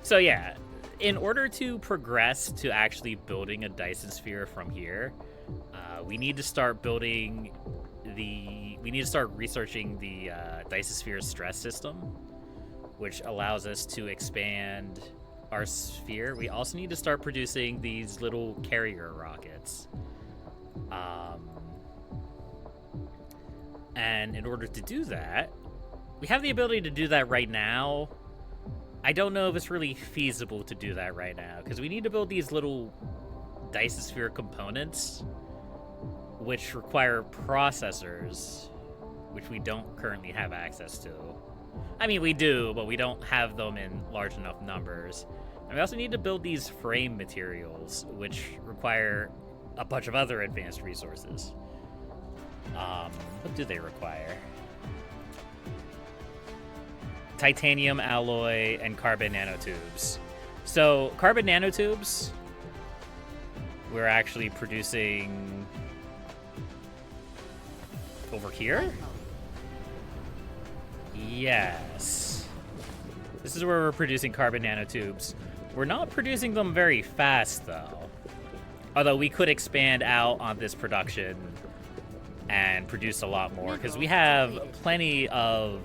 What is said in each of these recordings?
So yeah, in order to progress to actually building a Dyson Sphere from here, we need to start building we need to start researching the Dyson Sphere stress system, which allows us to expand our sphere. We also need to start producing these little carrier rockets. And in order to do that, we have the ability to do that right now. I don't know if it's really feasible to do that right now, because we need to build these little Dyson Sphere components, which require processors, which we don't currently have access to. I mean, we do, but we don't have them in large enough numbers. And we also need to build these frame materials, which require a bunch of other advanced resources. What do they require? Titanium alloy and carbon nanotubes. So carbon nanotubes, we're actually producing over here? Yes. This is where we're producing carbon nanotubes. We're not producing them very fast, though. Although we could expand out on this production and produce a lot more, because we have plenty of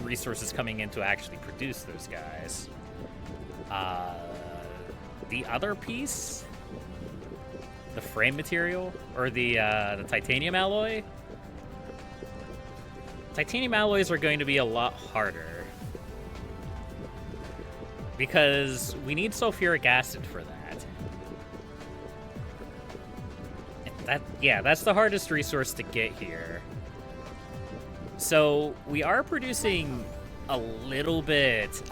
resources coming in to actually produce those guys. The other piece, the frame material, or the titanium alloy. Titanium alloys are going to be a lot harder, because we need sulfuric acid for that. Yeah, that's the hardest resource to get here. So we are producing a little bit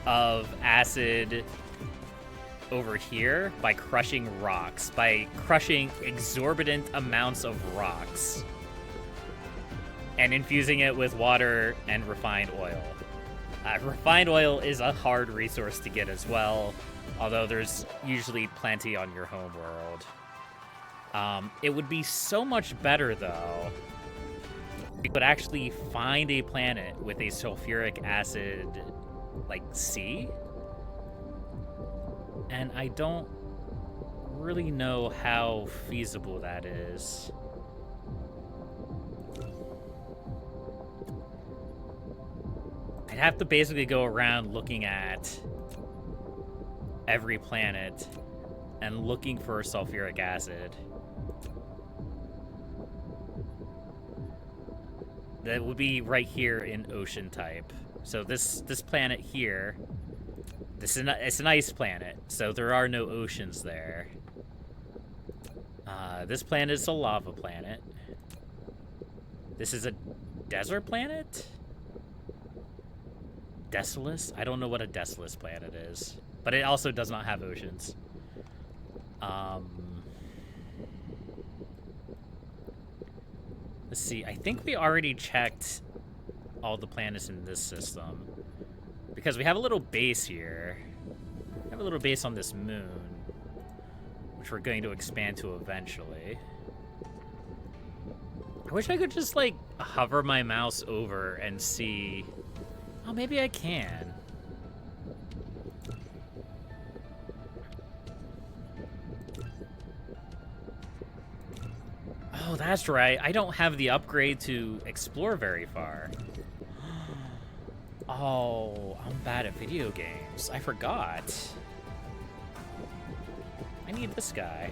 of acid over here by crushing rocks, by crushing exorbitant amounts of rocks and infusing it with water and refined oil. Refined oil is a hard resource to get as well, although there's usually plenty on your home world. It would be so much better, though, if we could actually find a planet with a sulfuric acid, like, sea. And I don't really know how feasible that is. I'd have to basically go around looking at every planet and looking for sulfuric acid. That would be right here in ocean type. So this planet here, it's an ice planet, so there are no oceans there. This planet is a lava planet. This is a desert planet? Desolus? I don't know what a desolus planet is, but it also does not have oceans. Let's see, I think we already checked all the planets in this system, because we have a little base here. We have a little base on this moon, which we're going to expand to eventually. I wish I could just, like, hover my mouse over and see... Oh, maybe I can. Oh, that's right. I don't have the upgrade to explore very far. Oh, I'm bad at video games. I forgot. I need this guy.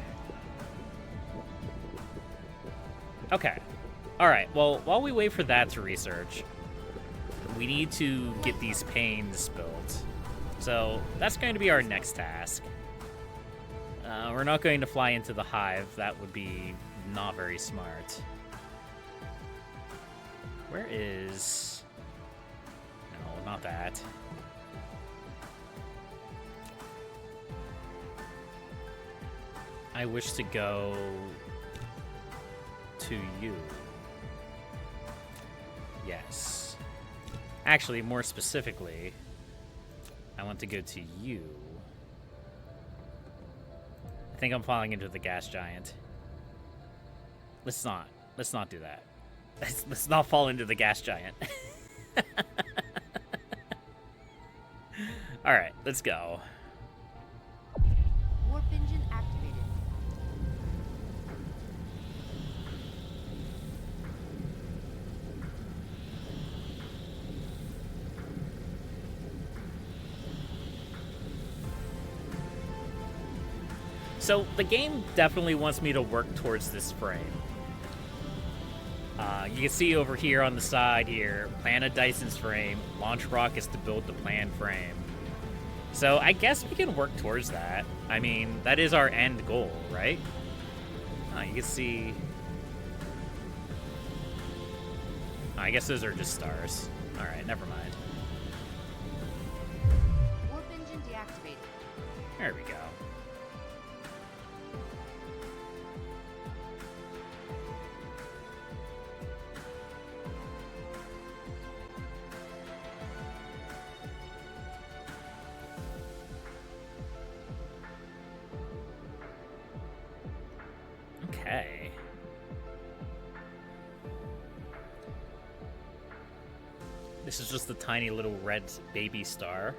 Okay. All right. Well, while we wait for that to research, we need to get these panes built. So that's going to be our next task. We're not going to fly into the hive. That would be not very smart. Where is... No, not that. I wish to go to you. Yes. Actually, more specifically, I want to go to you. I think I'm falling into the gas giant. Let's not do that. Let's not fall into the gas giant. Alright, let's go. Warp engine activated. So the game definitely wants me to work towards this frame. You can see over here on the side here, plan a Dyson's frame, launch rockets to build the planned frame. So I guess we can work towards that. I mean, that is our end goal, right? You can see... I guess those are just stars. Alright, never mind. Warp engine deactivated. There we go. Okay. This is just a tiny little red baby star.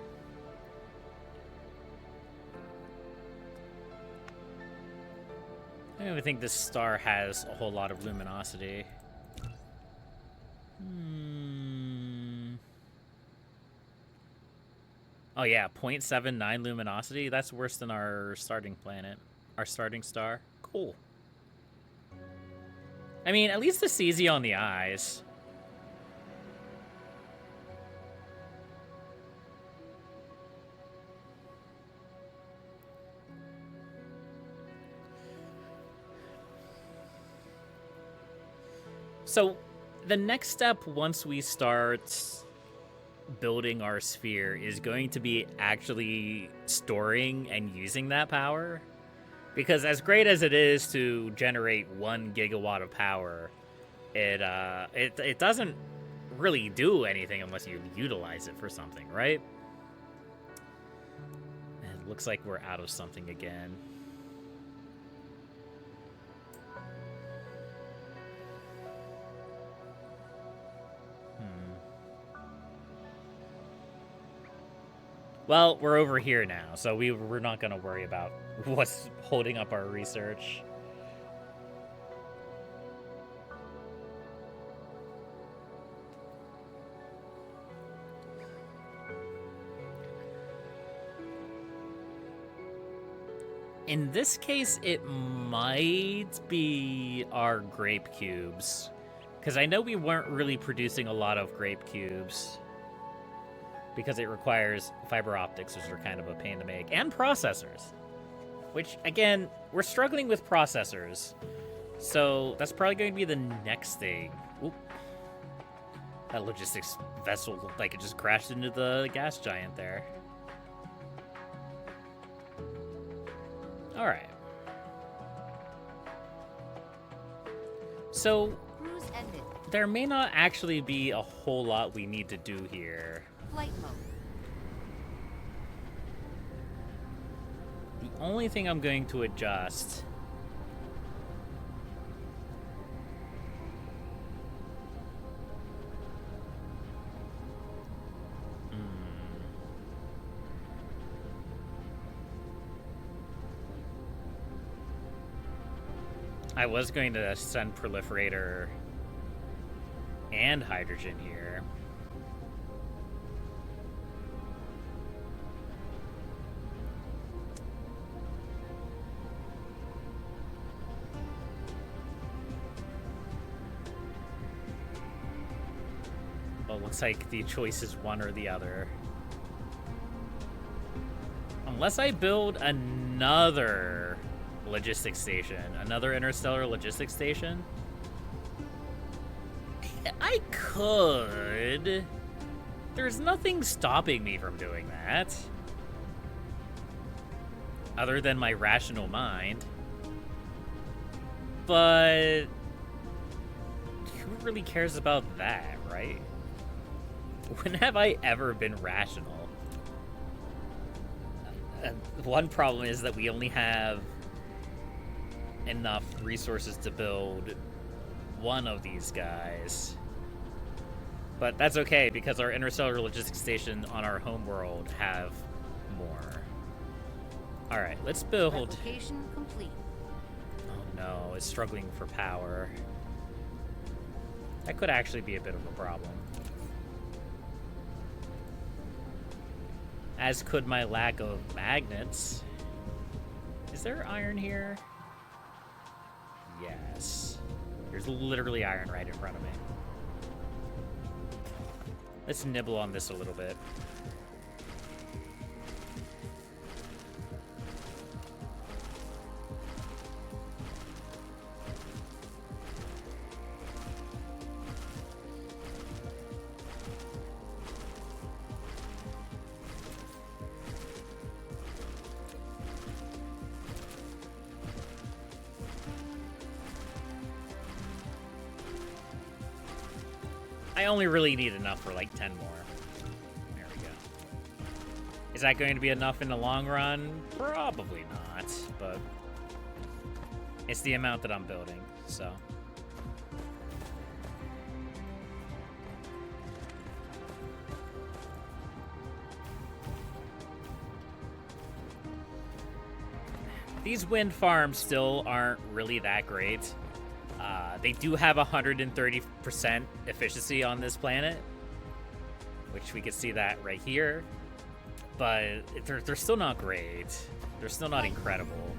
I don't even think this star has a whole lot of luminosity. Oh yeah, 0.79 luminosity? That's worse than our starting planet. Our starting star. Cool. I mean, at least it's easy on the eyes. So, the next step once we start building our sphere is going to be actually storing and using that power. Because as great as it is to generate 1 gigawatt of power, it doesn't really do anything unless you utilize it for something, right? It looks like we're out of something again. Well, we're over here now, so we're not going to worry about what's holding up our research. In this case, it might be our grape cubes, because I know we weren't really producing a lot of grape cubes. Because it requires fiber optics, which are kind of a pain to make, and processors. Which, again, we're struggling with processors. So that's probably going to be the next thing. Oop. That logistics vessel looked like it just crashed into the gas giant there. Alright. So, Cruise ended. there may not actually be a whole lot we need to do here. Flight mode. The only thing I'm going to adjust I was going to send proliferator and hydrogen here. Well, it looks like the choice is one or the other. Unless I build another logistics station, another interstellar logistics station, I could. There's nothing stopping me from doing that. Other than my rational mind. But who really cares about that, right? When have I ever been rational? One problem is that we only have enough resources to build one of these guys. But that's okay, because our interstellar logistics station on our home world have more. All right, let's build. Replication complete. Oh no, it's struggling for power. That could actually be a bit of a problem. As could my lack of magnets. Is there iron here? Yes. There's literally iron right in front of me. Let's nibble on this a little bit. I only really need enough for like 10 more. There we go. Is that going to be enough in the long run? Probably not, but it's the amount that I'm building, so. These wind farms still aren't really that great. They do have 130% efficiency on this planet, which we can see that right here, but they're still not great. They're still not incredible.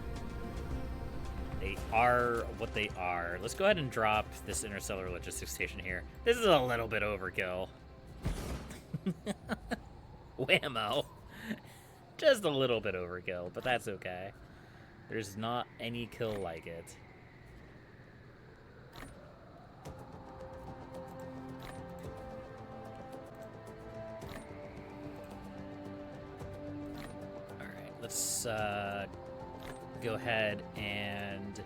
They are what they are. Let's go ahead and drop this interstellar logistics station here. This is a little bit overkill. Whammo. Just a little bit overkill, but that's okay. There's not any kill like it. Let's go ahead and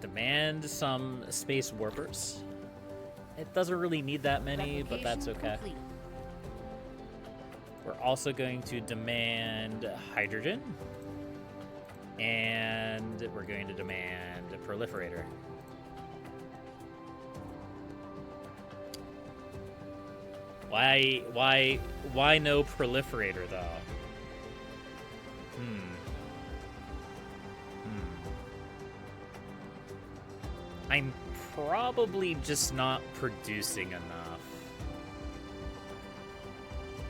demand some space warpers. It doesn't really need that many, but that's okay. Complete. We're also going to demand hydrogen, and we're going to demand a proliferator. Why no proliferator though? I'm probably just not producing enough.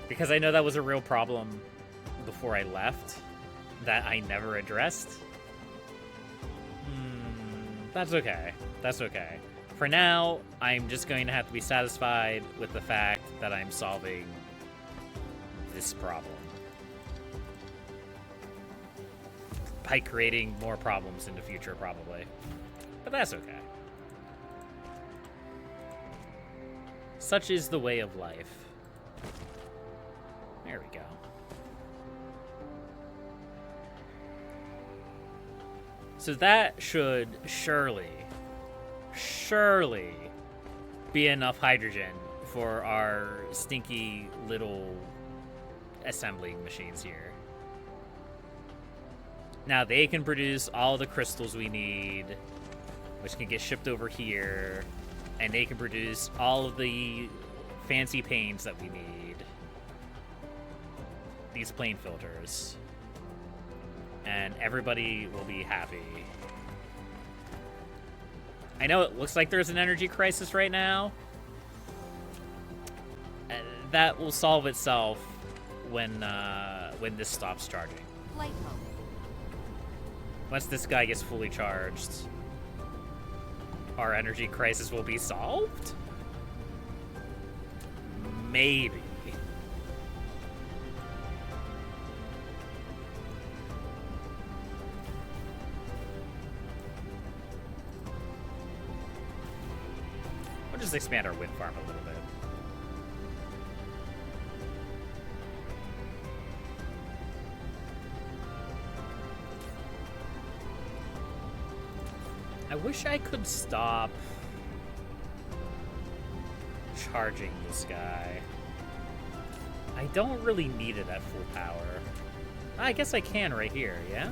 Because I know that was a real problem before I left that I never addressed. That's okay. That's okay. For now, I'm just going to have to be satisfied with the fact that I'm solving this problem by creating more problems in the future, probably. But that's okay. Such is the way of life. There we go. So that should surely be enough hydrogen for our stinky little assembling machines here. Now they can produce all the crystals we need, which can get shipped over here, and they can produce all of the fancy paints that we need. These plane filters. And everybody will be happy. I know it looks like there's an energy crisis right now. That will solve itself when this stops charging. Flight mode. Once this guy gets fully charged, our energy crisis will be solved? Maybe. We'll just expand our wind farm a little bit. I wish I could stop charging this guy. I don't really need it at full power. I guess I can right here, yeah?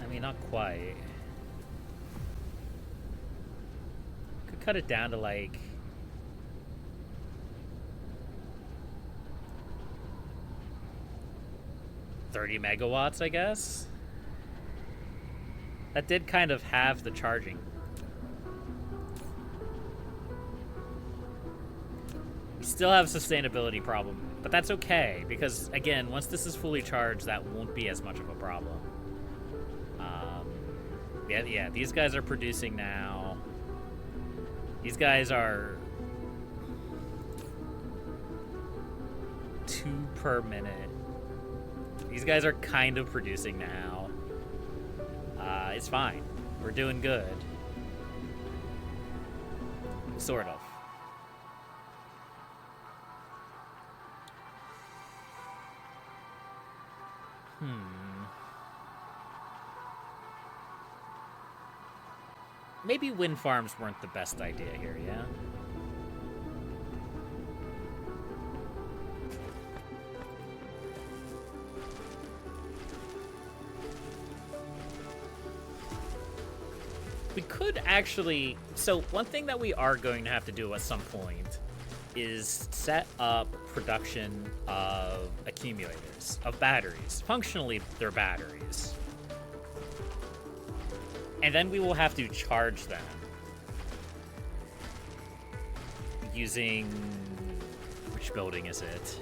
I mean, not quite. Could cut it down to like 30 megawatts, I guess. That did kind of have the charging. We still have a sustainability problem, but that's okay, because, again, once this is fully charged, that won't be as much of a problem. Yeah, these guys are producing now. These guys are 2 per minute. These guys are kind of producing now. It's fine. We're doing good. Sort of. Maybe wind farms weren't the best idea here, yeah? We could actually... So, one thing that we are going to have to do at some point is set up production of accumulators, of batteries. Functionally, they're batteries. And then we will have to charge them using... Which building is it?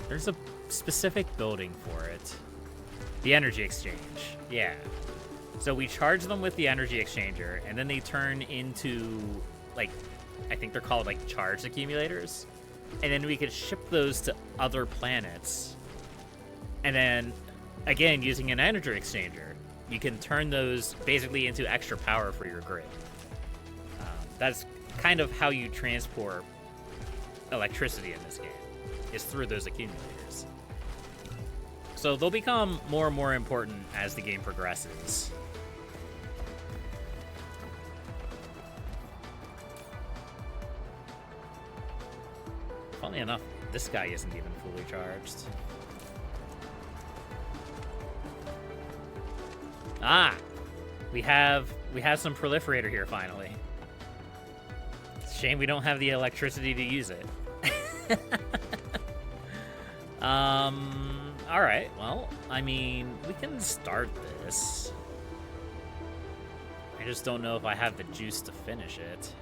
There's a specific building for it. The energy exchange. Yeah. So we charge them with the energy exchanger, and then they turn into, like, I think they're called, like, charged accumulators. And then we could ship those to other planets. And then, again, using an energy exchanger, you can turn those basically into extra power for your grid. That's kind of how you transport electricity in this game, is through those accumulators. So they'll become more and more important as the game progresses. Funnily enough, this guy isn't even fully charged. Ah! We have some proliferator here finally. It's a shame we don't have the electricity to use it. Alright, well, I mean, we can start this. I just don't know if I have the juice to finish it.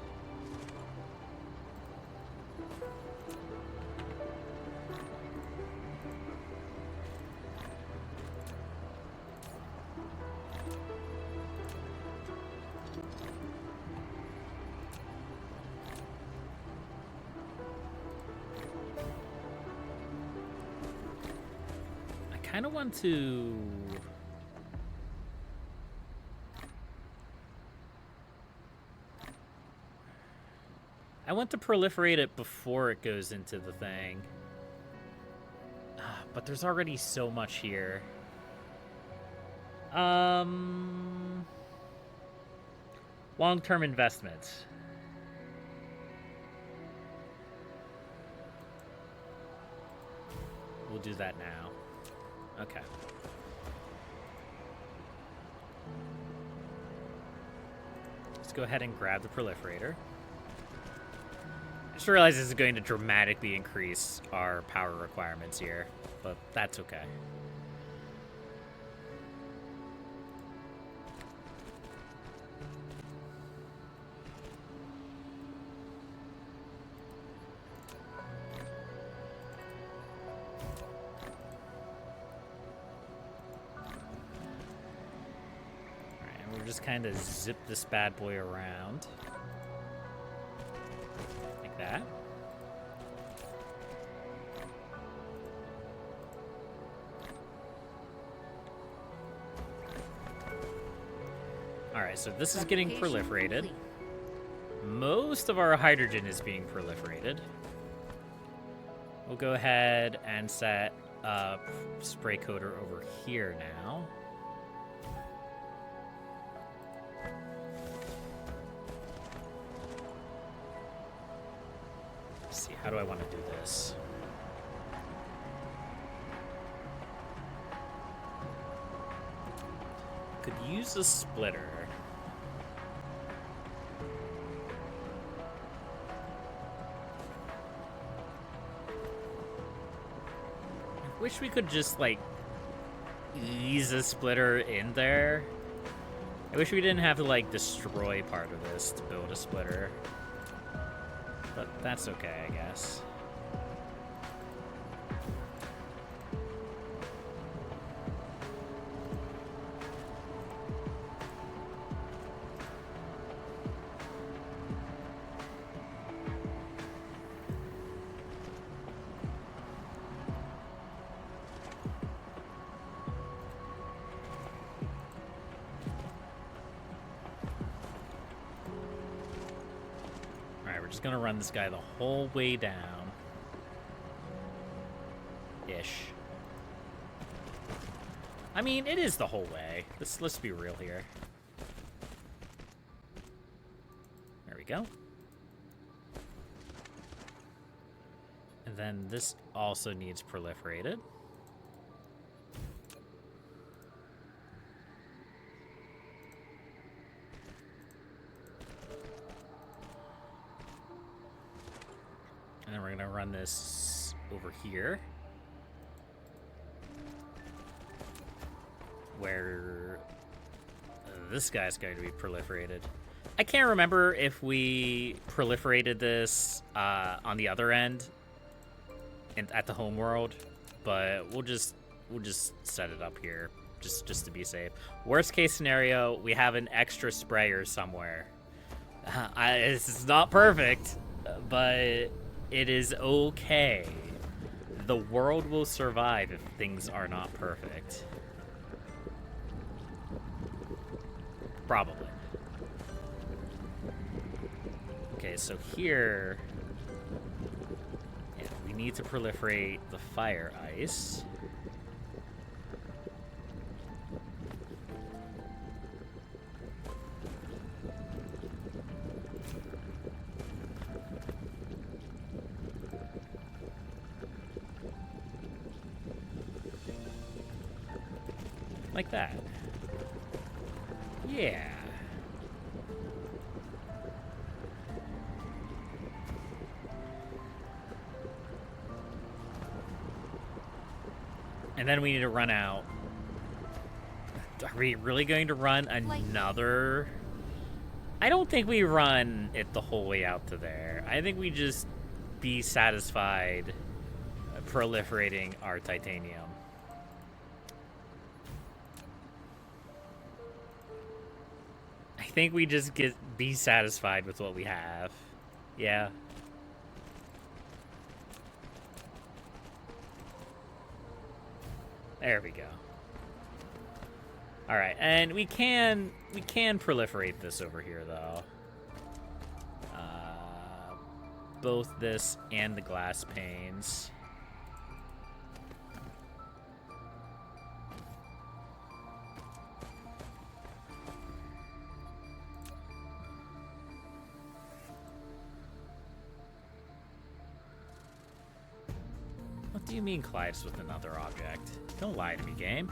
I kind of want to... I want to proliferate it before it goes into the thing. But there's already so much here. Long-term investments. We'll do that now. Okay. Let's go ahead and grab the proliferator. I just realized this is going to dramatically increase our power requirements here, but that's okay. Just kind of zip this bad boy around like that. All right, so this is getting proliferated. Most of our hydrogen is being proliferated. We'll go ahead and set up spray coater over here now. How do I want to do this? Could use a splitter. I wish we could just, like, ease a splitter in there. I wish we didn't have to, like, destroy part of this to build a splitter. But that's okay, I guess. Just gonna run this guy the whole way down. Ish. I mean, it is the whole way. Let's be real here. There we go. And then this also needs proliferated. And then we're gonna run this over here, where this guy's going to be proliferated. I can't remember if we proliferated this on the other end and at the home world, but we'll just set it up here just to be safe. Worst case scenario, we have an extra sprayer somewhere. It's not perfect, but it is okay. The world will survive if things are not perfect. Probably. Okay, so here, yeah, we need to proliferate the fire ice. Like that. Yeah. And then we need to run out. Are we really going to run another? I don't think we run it the whole way out to there. I think we just be satisfied proliferating our titanium. I think we just be satisfied with what we have. Yeah. There we go. All right, and we can proliferate this over here though. Both this and the glass panes. What do you mean collides with another object? Don't lie to me, game.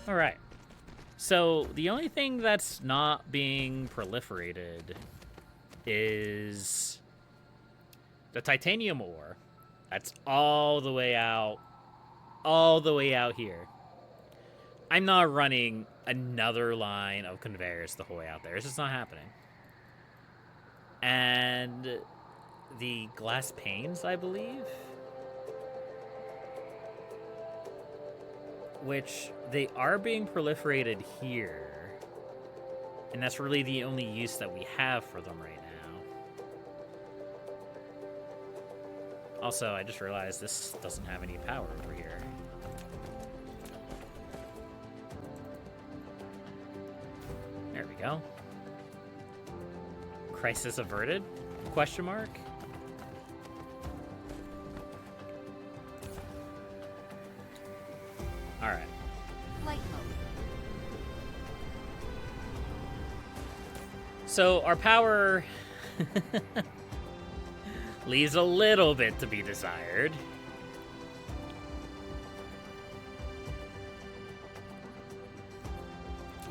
All right. So the only thing that's not being proliferated is the titanium ore. That's all the way out here. I'm not running another line of conveyors the whole way out there. It's just not happening. And the glass panes, I believe, which they are being proliferated here, and that's really the only use that we have for them right now. Also, I just realized this doesn't have any power over here. There we go. Crisis averted? Question mark? Flight mode. So our power leaves a little bit to be desired.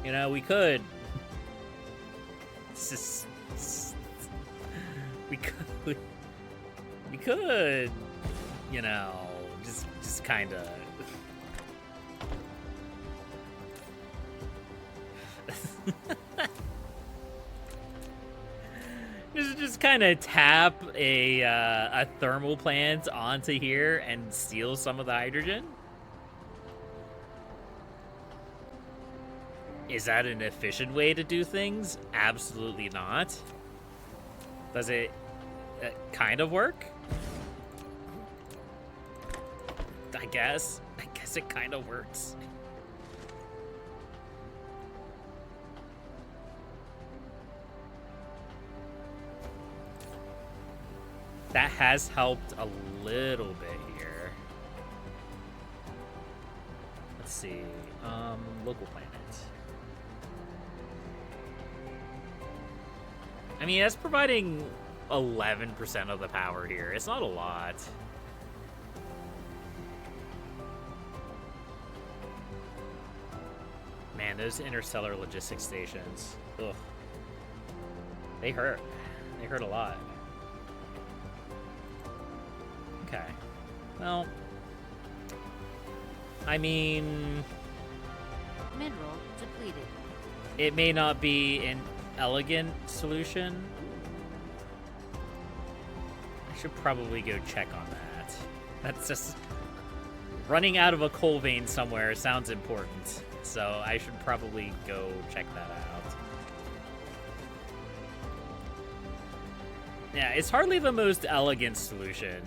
You know, we could. We could, you know, just kind of. just kind of tap a thermal plant onto here and steal some of the hydrogen. Is that an efficient way to do things? Absolutely not. Does it kind of work? I guess it kind of works. That has helped a little bit here. Let's see. Local planet. I mean, that's providing 11% of the power here. It's not a lot. Man, those interstellar logistics stations. Ugh. They hurt. They hurt a lot. Okay. Well, I mean, Mineral depleted. it may not be an elegant solution. I should probably go check on that. That's just running out of a coal vein somewhere sounds important. So I should probably go check that out. Yeah, it's hardly the most elegant solution.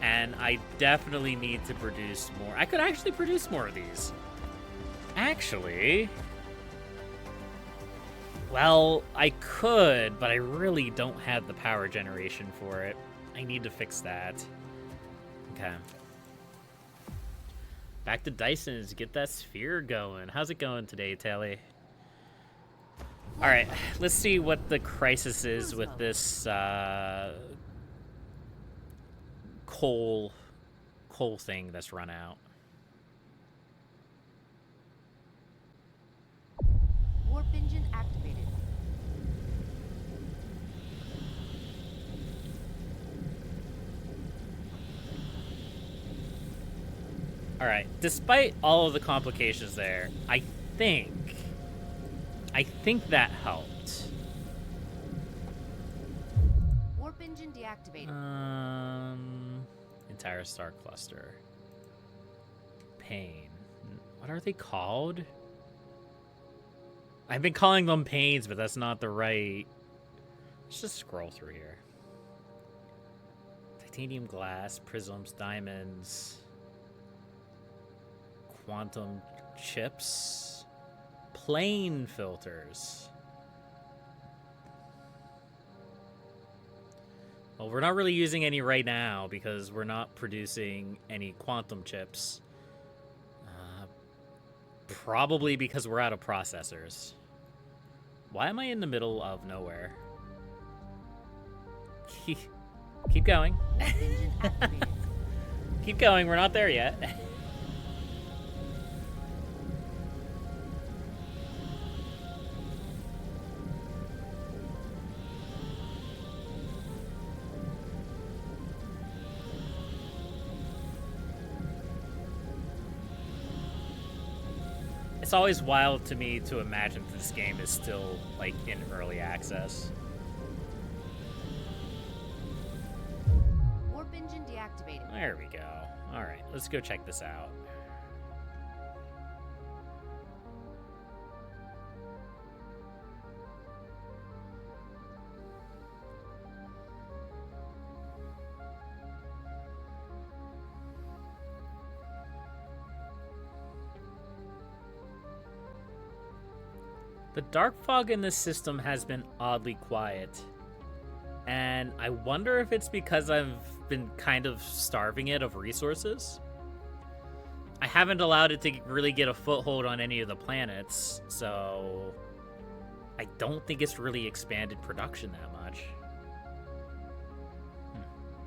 And I definitely need to produce more. I could actually produce more of these. Actually, well, I could, but I really don't have the power generation for it. I need to fix that. Okay. Back to Dyson's. Get that sphere going. How's it going today, Tally? All right, let's see what the crisis is with this coal thing that's run out. Warp engine activated. All right, despite all of the complications there, I think that helped. Warp engine deactivated. Entire star cluster. Pain. What are they called? I've been calling them pains, but that's not the right. Let's just scroll through here. Titanium glass, prisms, diamonds, quantum chips, plane filters. Well, we're not really using any right now because we're not producing any quantum chips. Probably because we're out of processors. Why am I in the middle of nowhere? Keep going. Warp engine activated. Keep going, we're not there yet. It's always wild to me to imagine that this game is still, like, in early access. Warp engine deactivated. There we go. All right, let's go check this out. The dark fog in this system has been oddly quiet. And I wonder if it's because I've been kind of starving it of resources. I haven't allowed it to really get a foothold on any of the planets, so I don't think it's really expanded production that much.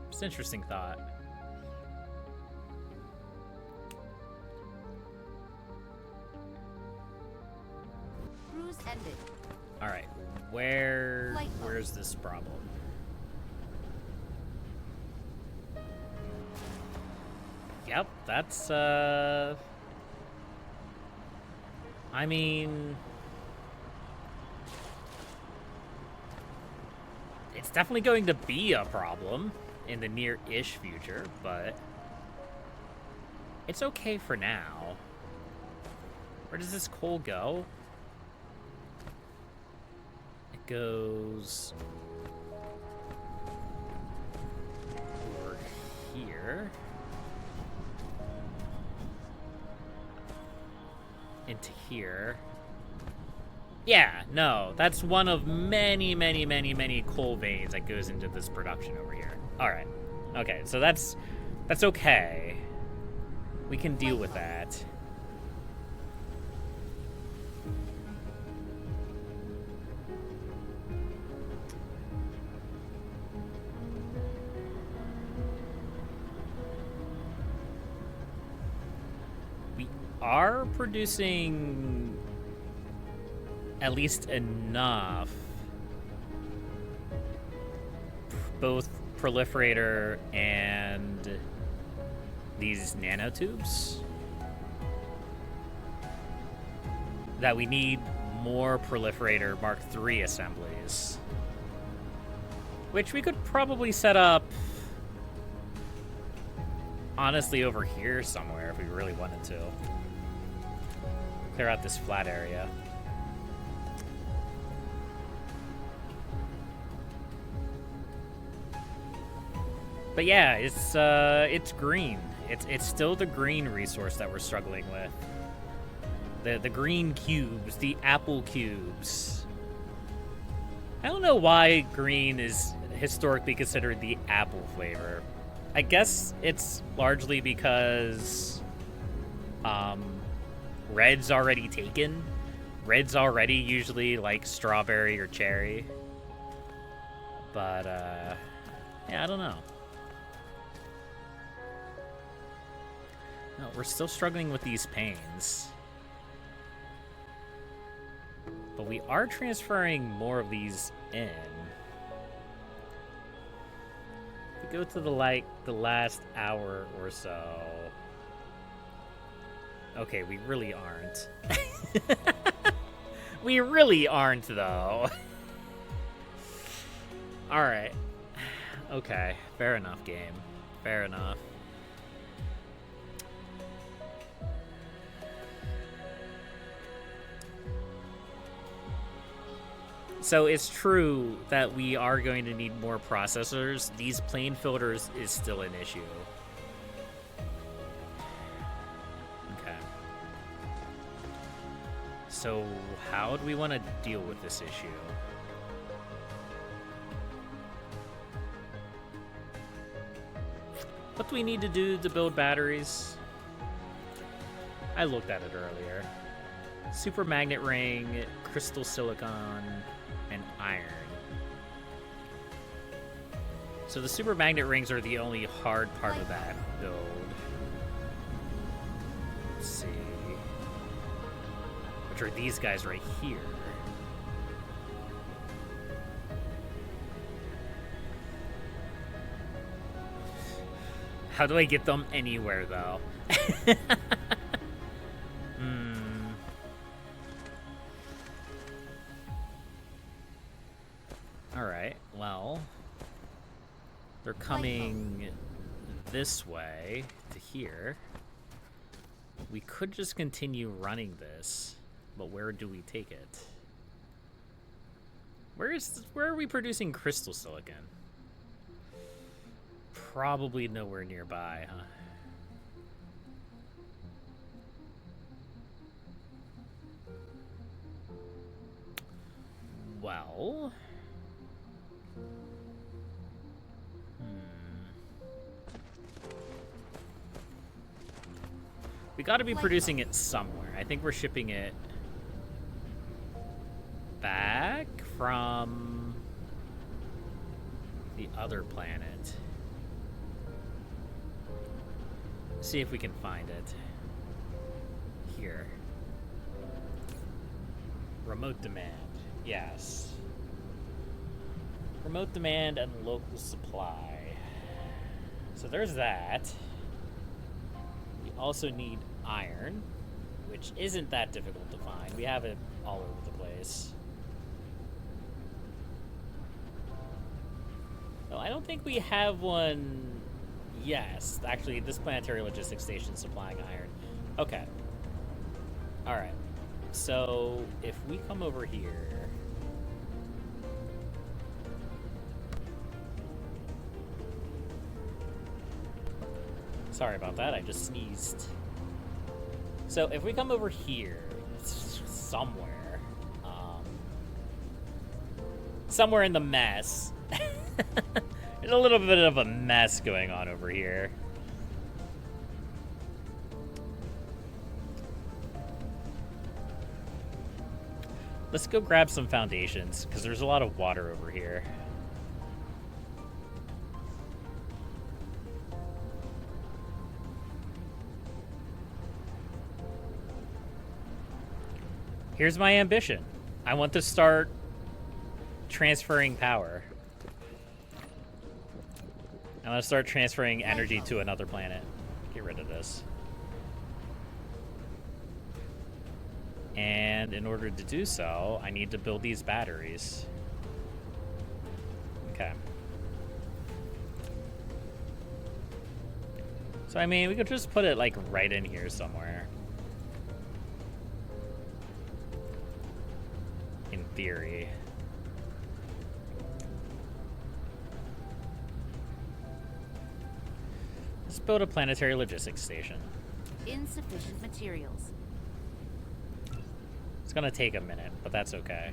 It's an interesting thought. Cruise ended. All right, where's this problem? Yep, that's I mean, it's definitely going to be a problem in the near-ish future, but it's okay for now. Where does this coal go? It goes over here. Into here. Yeah, no, that's one of many, many, many, many coal veins that goes into this production over here. All right. Okay, so that's okay. We can deal with that. We are producing at least enough, both proliferator and these nanotubes, that we need more proliferator Mark III assemblies, which we could probably set up, honestly, over here somewhere if we really wanted to. Clear out this flat area. But yeah, it's green. It's still the green resource that we're struggling with. The green cubes, the apple cubes. I don't know why green is historically considered the apple flavor. I guess it's largely because red's already taken. Red's already usually like strawberry or cherry. But yeah, I don't know. No, we're still struggling with these panes. But we are transferring more of these in. If we go to the last hour or so. Okay, we really aren't. We really aren't, though. Alright. Okay, fair enough, game. Fair enough. So it's true that we are going to need more processors. These plane filters is still an issue. Okay. So how do we want to deal with this issue? What do we need to do to build batteries? I looked at it earlier. Super magnet ring, crystal silicon, and iron. So the super magnet rings are the only hard part of that build. Let's see. Which are these guys right here. How do I get them anywhere, though? Alright, well, they're coming this way to here. We could just continue running this, but where do we take it? Where are we producing crystal silicon? Probably nowhere nearby, huh? Well... We got to be producing it somewhere. I think we're shipping it back from the other planet. See if we can find it. Here. Remote demand. Yes. Remote demand and local supply. So there's that. We also need iron, which isn't that difficult to find. We have it all over the place. No, I don't think we have one. Yes, actually, this planetary logistics station is supplying iron. Okay. All right. So if we come over here. Sorry about that, I just sneezed. So if we come over here, somewhere, somewhere in the mess, there's a little bit of a mess going on over here. Let's go grab some foundations, because there's a lot of water over here. Here's my ambition. I want to start transferring power. I want to start transferring energy to another planet. Get rid of this. And in order to do so, I need to build these batteries. Okay. So, I mean, we could just put it, like, right in here somewhere. In theory. Let's build a planetary logistics station. Insufficient materials. It's gonna take a minute, but that's okay.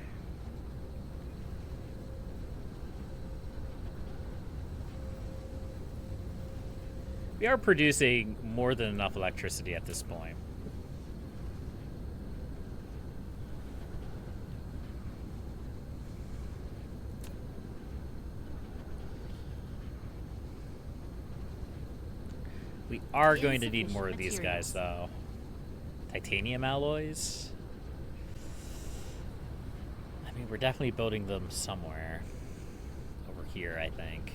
We are producing more than enough electricity at this point. We are going to need more of these guys, though. Titanium alloys. I mean, we're definitely building them somewhere. Over here, I think.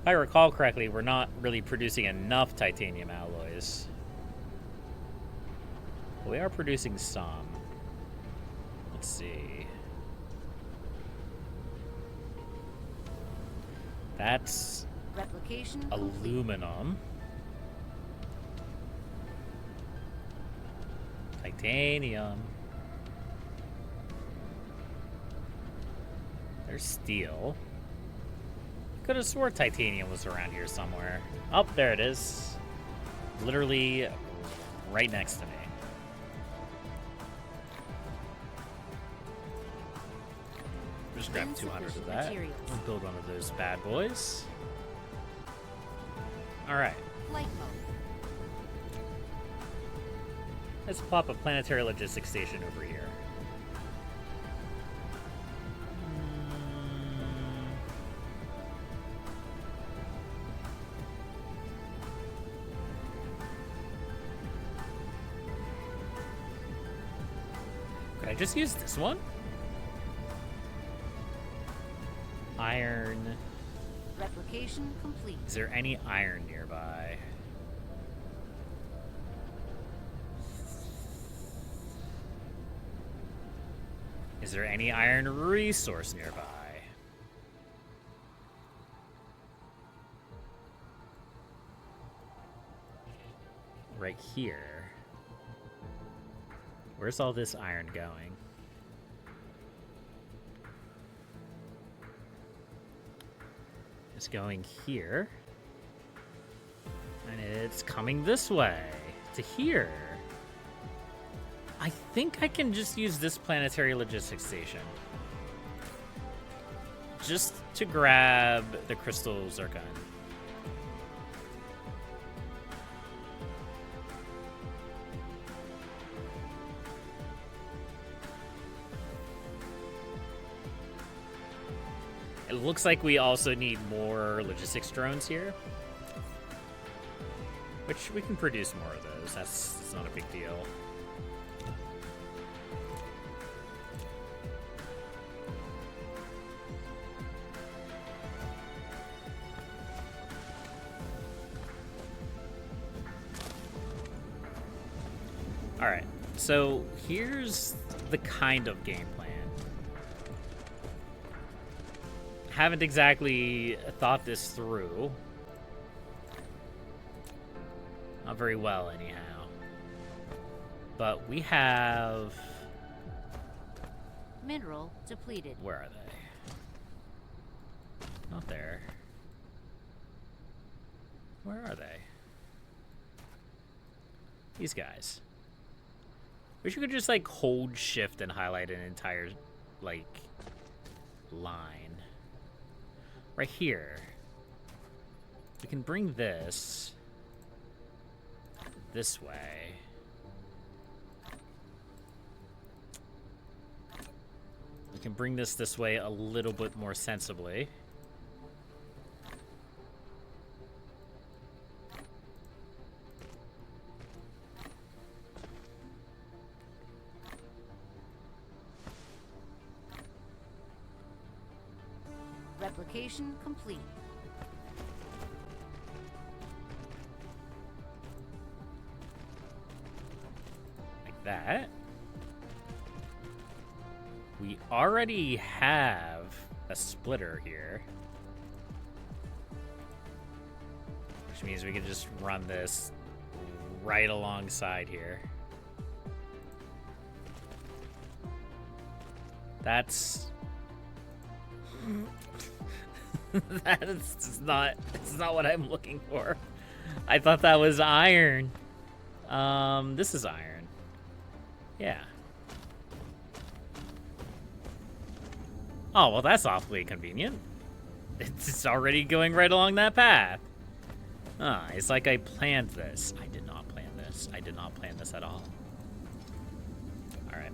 If I recall correctly, we're not really producing enough titanium alloys. But we are producing some. Let's see. That's replication aluminum. Titanium. There's steel. Could have swore titanium was around here somewhere. Oh, there it is. Literally right next to me. Just grab 200 of that. We'll build one of those bad boys. All right. Flight mode. Let's plop a planetary logistics station over here. Could I just use this one? Iron. Replication complete. Is there any iron nearby? Is there any iron resource nearby? Right here. Where's all this iron going? It's going here. And it's coming this way. To here. I think I can just use this planetary logistics station. just to grab the crystal zircon. It looks like we also need more logistics drones here, which we can produce more of those. That's not a big deal. All right, so here's the kind of game plan. Haven't exactly thought this through. Not very well, anyhow. But we have... Mineral depleted. Where are they? Not there. Where are they? These guys. Wish you could just, like, hold shift and highlight an entire, like, line. Right here. We can bring this way. We can bring this way a little bit more sensibly. Replication complete. Like that. We already have a splitter here, which means we can just run this right alongside here. That's it's not what I'm looking for. I thought that was iron. This is iron. Yeah. Oh, well, that's awfully convenient. It's already going right along that path. Ah, it's like I planned this. I did not plan this. I did not plan this at all. All right.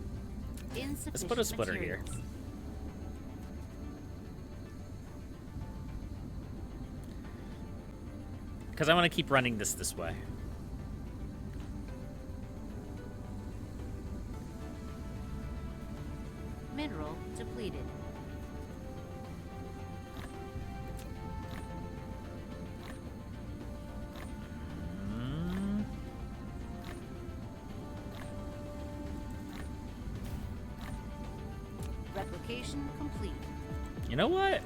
Let's put a splitter here. Because I want to keep running this way. Mineral depleted. Replication complete. You know what?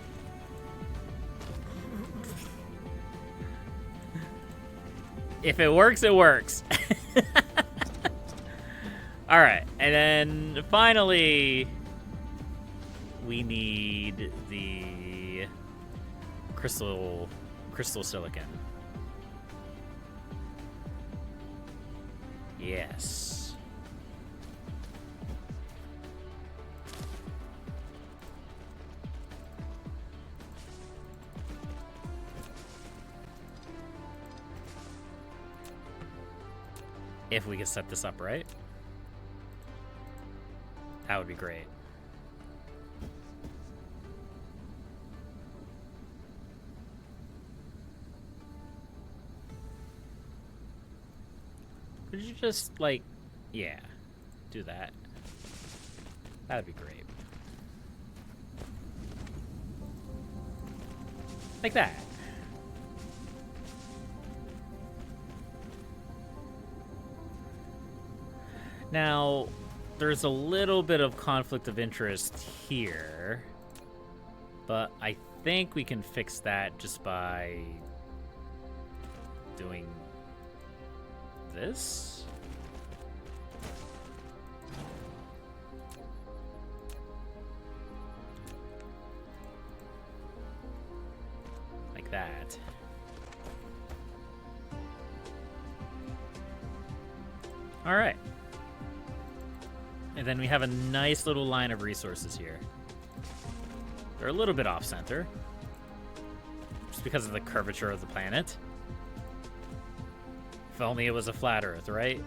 If it works, it works. All right, and then finally, we need the crystal silicon. Yes. If we could set this up right, that would be great. Could you just, like, yeah, do that? That'd be great. Like that. Now, there's a little bit of conflict of interest here, but I think we can fix that just by doing this. Like that. All right. And then we have a nice little line of resources here. They're a little bit off-center. Just because of the curvature of the planet. If only it was a flat Earth, right?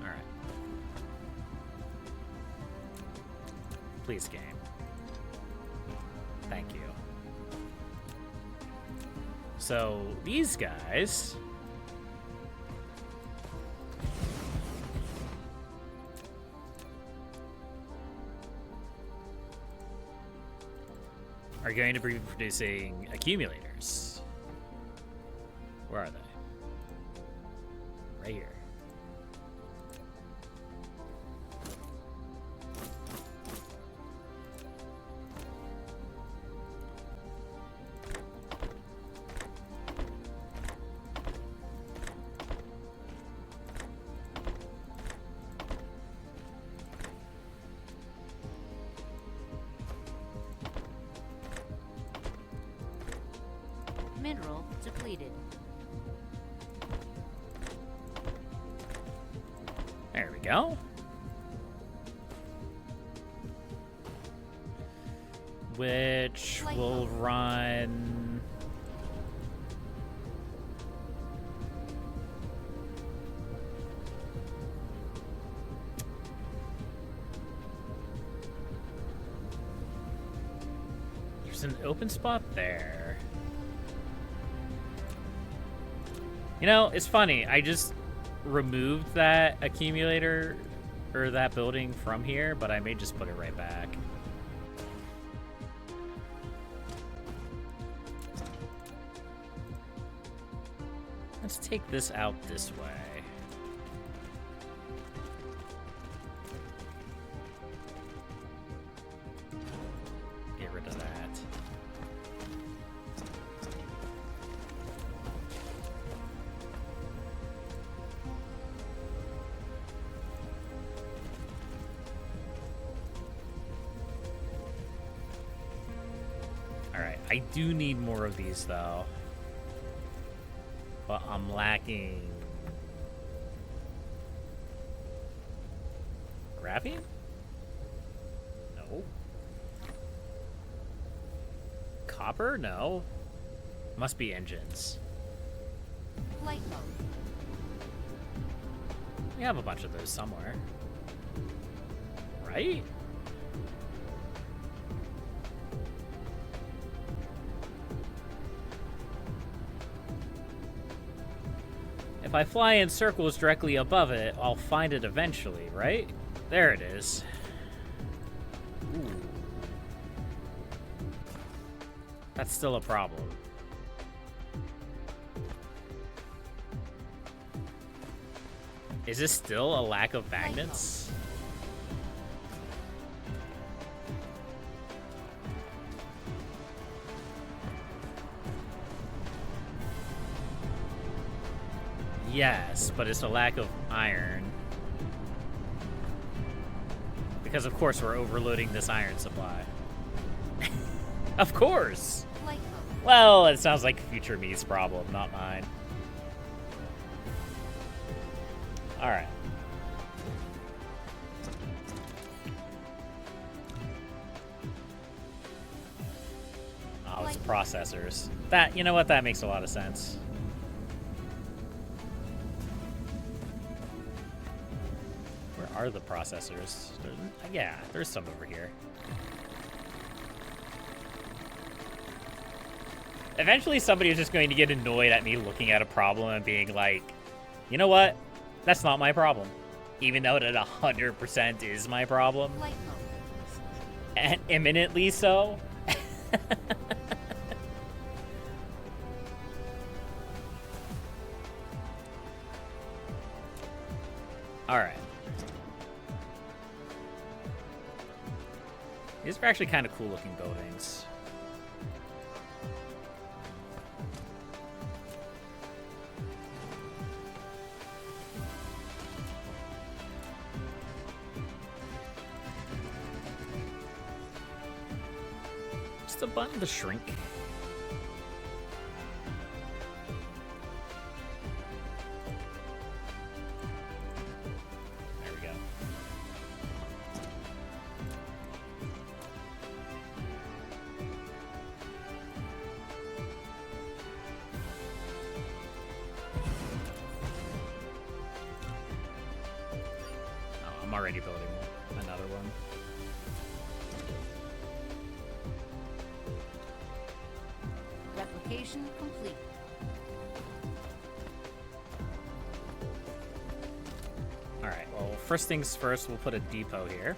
Alright. Please, game. Thank you. So, these guys... are going to be producing accumulators. Where are they? Right here. Mineral depleted. There we go. Which will run... There's an open spot there. You know, it's funny. I just removed that accumulator or that building from here, but I may just put it right back. Let's take this out this way. Get rid of that. Alright, I do need more of these, though. But I'm lacking... graphene? No. Copper? No. Must be engines. Flight mode. We have a bunch of those somewhere. Right? If I fly in circles directly above it, I'll find it eventually, right? There it is. Ooh. That's still a problem. Is this still a lack of magnets? Yes, but it's a lack of iron. Because of course we're overloading this iron supply. Of course! Flight mode. Well, it sounds like future me's problem, not mine. Alright. Oh, it's processors. That, you know what, that makes a lot of sense. Where are the processors? Yeah, there's some over here. Eventually somebody is just going to get annoyed at me looking at a problem and being like, you know what? That's not my problem. Even though it 100% is my problem. Flight mode. And imminently so. Alright. These are actually kind of cool looking buildings. Just a button to shrink. There we go. already building another one. Replication complete. Alright, well, first things first, we'll put a depot here.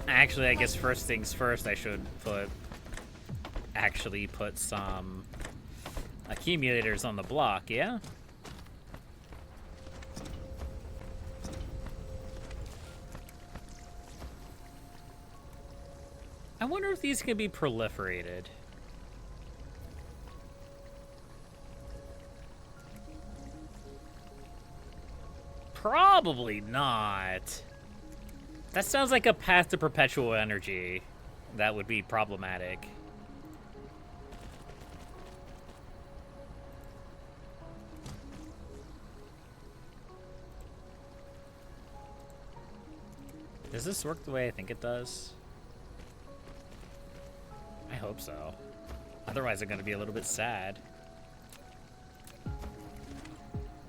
Actually, I guess first things first, I should actually put some accumulators on the block, yeah? I wonder if these can be proliferated. Probably not. That sounds like a path to perpetual energy. That would be problematic. Does this work the way I think it does? I hope so. Otherwise, I'm going to be a little bit sad.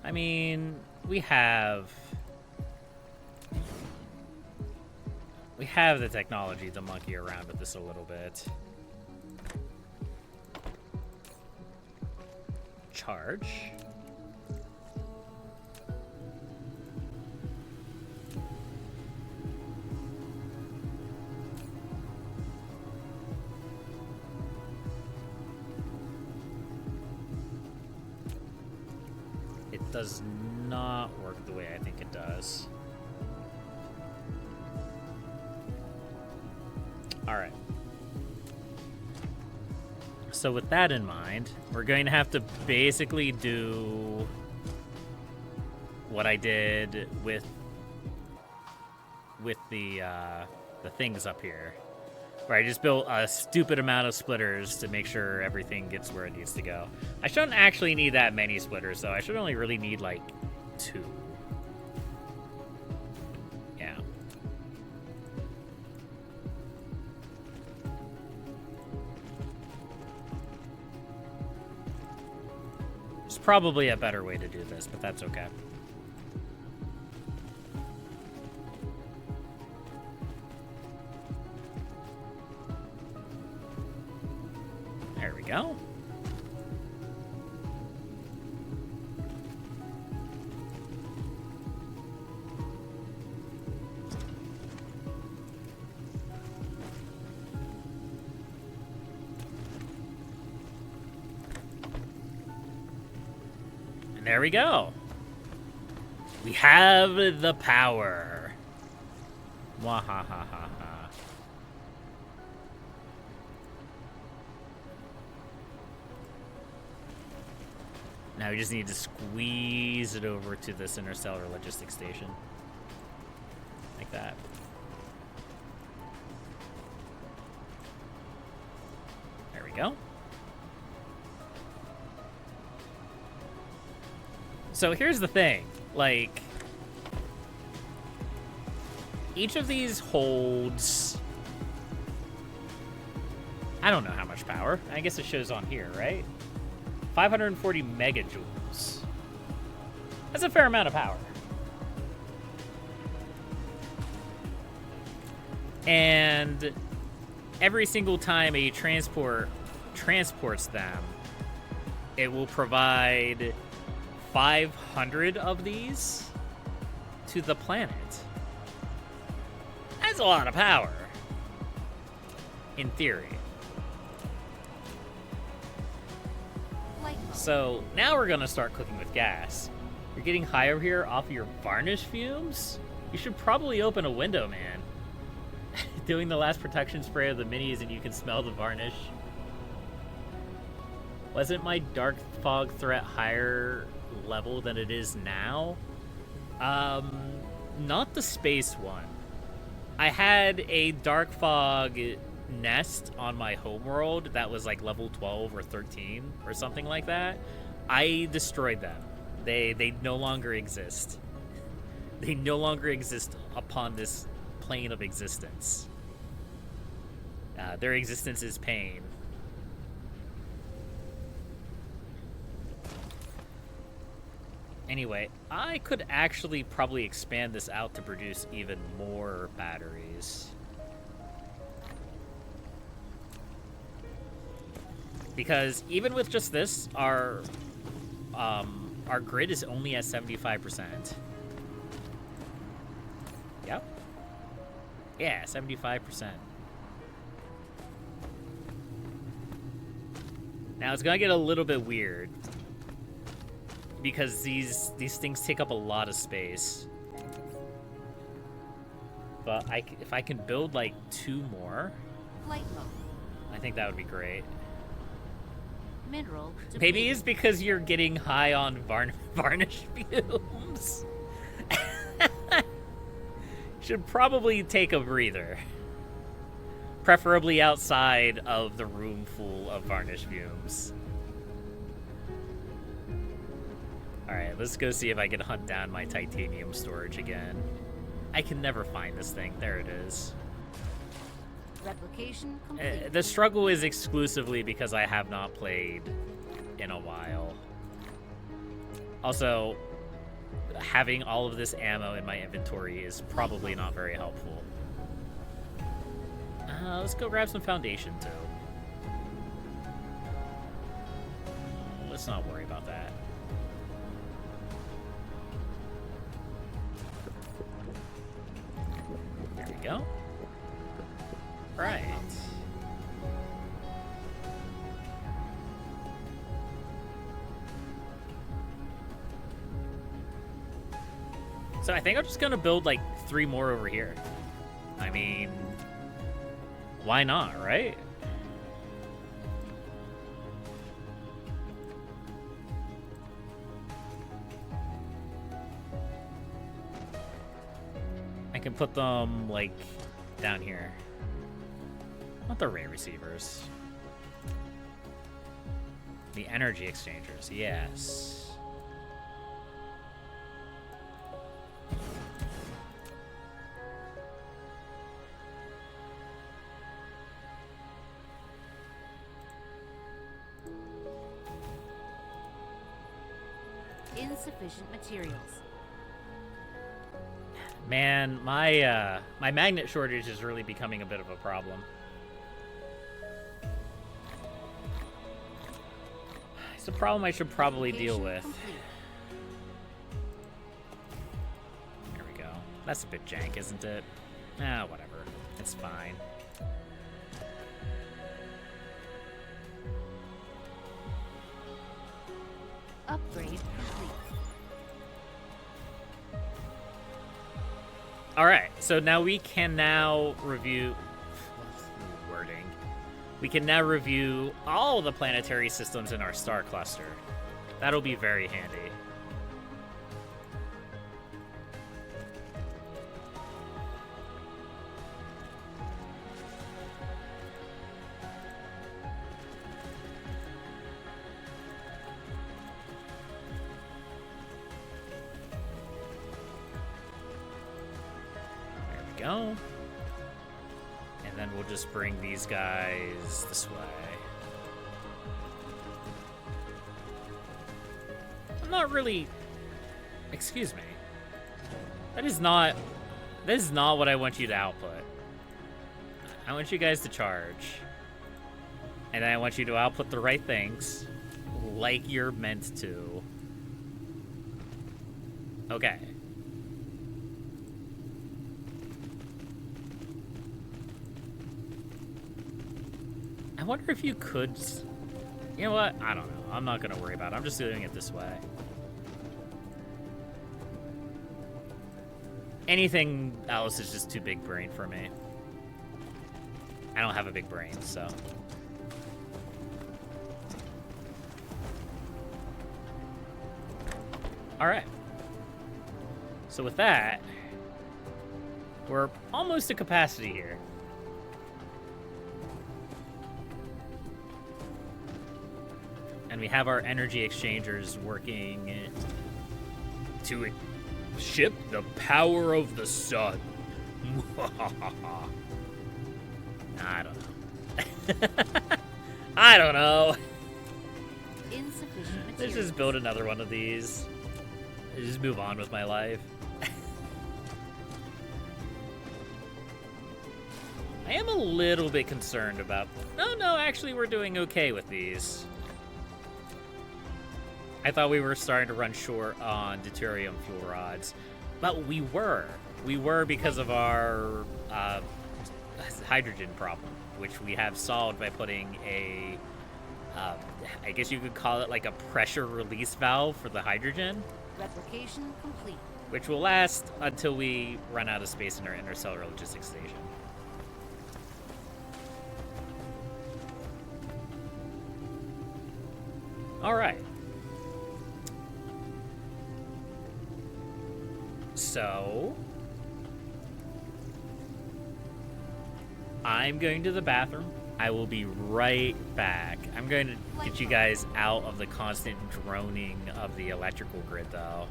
I mean, we have the technology to monkey around with this a little bit. Charge. It does not work the way I think it does. All right. So with that in mind, we're going to have to basically do what I did with the things up here, where I just built a stupid amount of splitters to make sure everything gets where it needs to go. I shouldn't actually need that many splitters, though. I should only really need, like, 2. Yeah. There's probably a better way to do this, but that's okay. There we go. And there we go. We have the power. Wahahaha. Now we just need to squeeze it over to this interstellar logistics station. Like that. There we go. So here's the thing. Like, each of these holds... I don't know how much power. I guess it shows on here, right? 540 megajoules. That's a fair amount of power. And every single time a transport transports them, it will provide 500 of these to the planet. That's a lot of power, in theory. So now we're gonna start cooking with gas. You're getting high over here off of your varnish fumes? You should probably open a window, man. Doing the last protection spray of the minis and you can smell the varnish. Wasn't my dark fog threat higher level than it is now? Not the space one. I had a dark fog nest on my homeworld that was like level 12 or 13 or something like that. I destroyed them. They no longer exist. They no longer exist upon this plane of existence. Their existence is pain. Anyway, I could actually probably expand this out to produce even more batteries. Because even with just this, our grid is only at 75%. Yep. Yeah, 75%. Now it's gonna get a little bit weird because these things take up a lot of space. But if I can build like 2 more, Flight mode. I think that would be great. Mineral depleted. Maybe it's because you're getting high on varnish fumes. Should probably take a breather. Preferably outside of the room full of varnish fumes. Alright, let's go see if I can hunt down my titanium storage again. I can never find this thing. There it is. Replication complete. The struggle is exclusively because I have not played in a while. Also, having all of this ammo in my inventory is probably not very helpful. Let's go grab some foundation, too. Let's not worry about that. There we go. Right. So I think I'm just gonna build like 3 more over here. I mean, why not, right? I can put them like down here. Not the ray receivers. The energy exchangers, yes. Insufficient materials. Man, my my magnet shortage is really becoming a bit of a problem. It's a problem I should probably deal with. There we go. That's a bit jank, isn't it? Ah, whatever. It's fine. Upgrade complete. Alright, so now we can now review... What's the wording? We can now review all the planetary systems in our star cluster. That'll be very handy. Go. And then we'll just bring these guys this way. I'm not really... Excuse me. That is not what I want you to output. I want you guys to charge. And then I want you to output the right things. Like you're meant to. Okay. I wonder if you could... You know what? I don't know. I'm not going to worry about it. I'm just doing it this way. Anything else is just too big brain for me. I don't have a big brain, so... Alright. So with that, we're almost at capacity here. And we have our energy exchangers working to ship the power of the sun. I don't know. I don't know. Insufficient materials. Let's just build another one of these. just move on with my life. I am a little bit concerned about... No, actually, we're doing okay with these. I thought we were starting to run short on deuterium fuel rods, but we were. We were because of our hydrogen problem, which we have solved by putting a... I guess you could call it like a pressure release valve for the hydrogen. Replication complete. Which will last until we run out of space in our interstellar logistics station. All right. So, I'm going to the bathroom. I will be right back. I'm going to get you guys out of the constant droning of the electrical grid, though.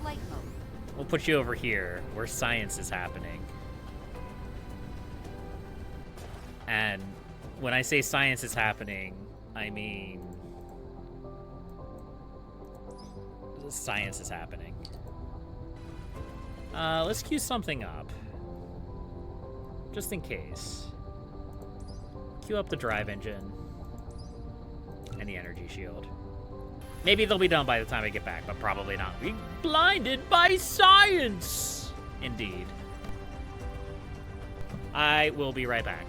Flight mode. We'll put you over here, where science is happening. And when I say science is happening, I mean... science is happening. Let's queue something up. Just in case. Queue up the drive engine. And the energy shield. Maybe they'll be done by the time I get back, but probably not. We're blinded by science! Indeed. I will be right back.